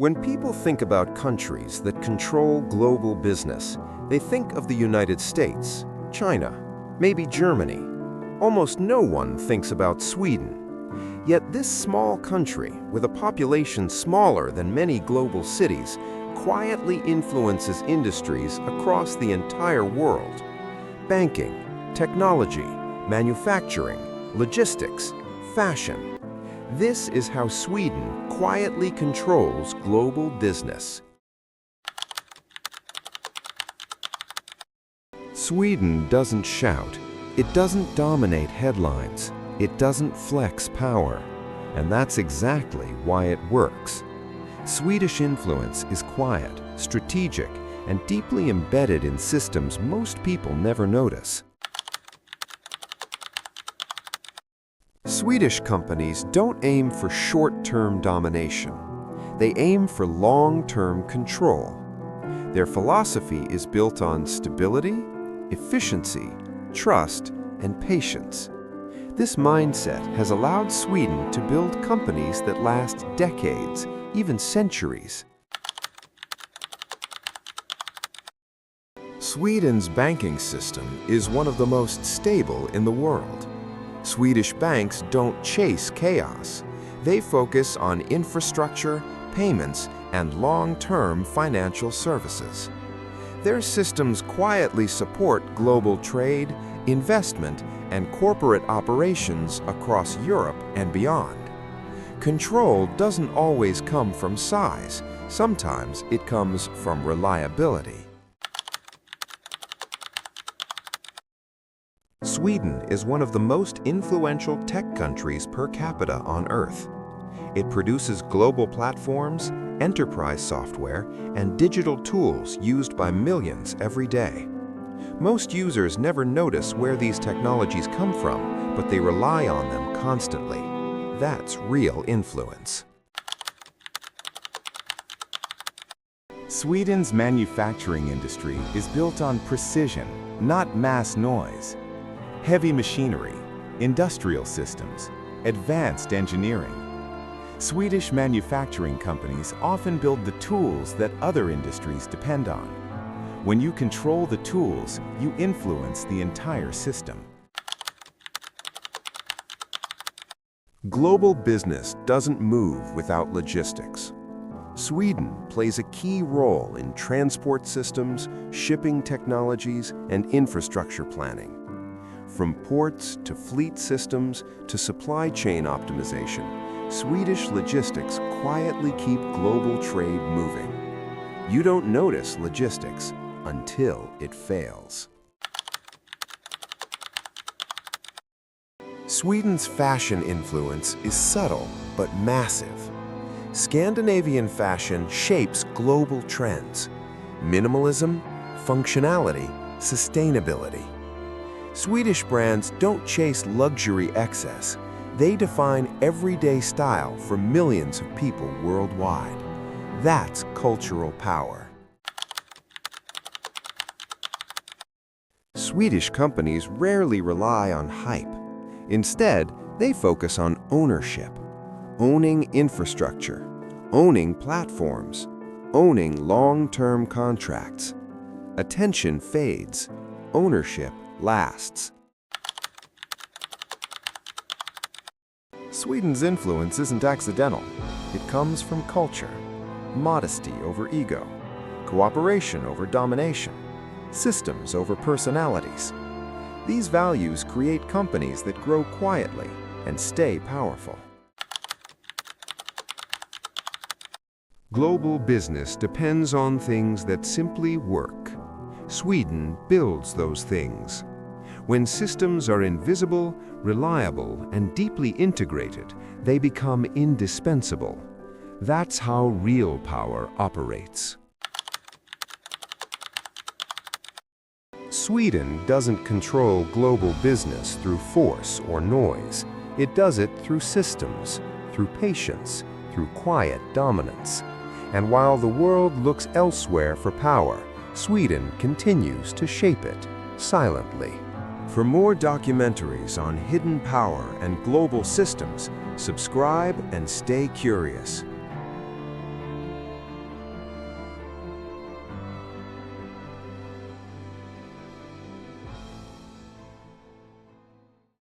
When people think about countries that control global business, they think of the United States, China, maybe Germany. Almost no one thinks about Sweden. Yet this small country, with a population smaller than many global cities, quietly influences industries across the entire world. Banking, technology, manufacturing, logistics, fashion. This is how Sweden quietly controls global business. Sweden doesn't shout. It doesn't dominate headlines. It doesn't flex power. And that's exactly why it works. Swedish influence is quiet, strategic, and deeply embedded in systems most people never notice. Swedish companies don't aim for short-term domination. They aim for long-term control. Their philosophy is built on stability, efficiency, trust, and patience. This mindset has allowed Sweden to build companies that last decades, even centuries. Sweden's banking system is one of the most stable in the world. Swedish banks don't chase chaos. They focus on infrastructure, payments, and long-term financial services. Their systems quietly support global trade, investment, and corporate operations across Europe and beyond. Control doesn't always come from size. Sometimes it comes from reliability. Sweden is one of the most influential tech countries per capita on Earth. It produces global platforms, enterprise software, and digital tools used by millions every day. Most users never notice where these technologies come from, but they rely on them constantly. That's real influence. Sweden's manufacturing industry is built on precision, not mass noise. Heavy machinery, industrial systems, advanced engineering. Swedish manufacturing companies often build the tools that other industries depend on. When you control the tools, you influence the entire system. Global business doesn't move without logistics. Sweden plays a key role in transport systems, shipping technologies, and infrastructure planning. From ports to fleet systems to supply chain optimization, Swedish logistics quietly keep global trade moving. You don't notice logistics until it fails. Sweden's fashion influence is subtle but massive. Scandinavian fashion shapes global trends: minimalism, functionality, sustainability. Swedish brands don't chase luxury excess. They define everyday style for millions of people worldwide. That's cultural power. Swedish companies rarely rely on hype. Instead, they focus on ownership, owning infrastructure, owning platforms, owning long-term contracts. Attention fades, ownership lasts. Sweden's influence isn't accidental. It comes from culture, modesty over ego, cooperation over domination, systems over personalities. These values create companies that grow quietly and stay powerful. Global business depends on things that simply work. Sweden builds those things. When systems are invisible, reliable, and deeply integrated, they become indispensable. That's how real power operates. Sweden doesn't control global business through force or noise. It does it through systems, through patience, through quiet dominance. And while the world looks elsewhere for power, Sweden continues to shape it, silently. For more documentaries on hidden power and global systems, subscribe and stay curious.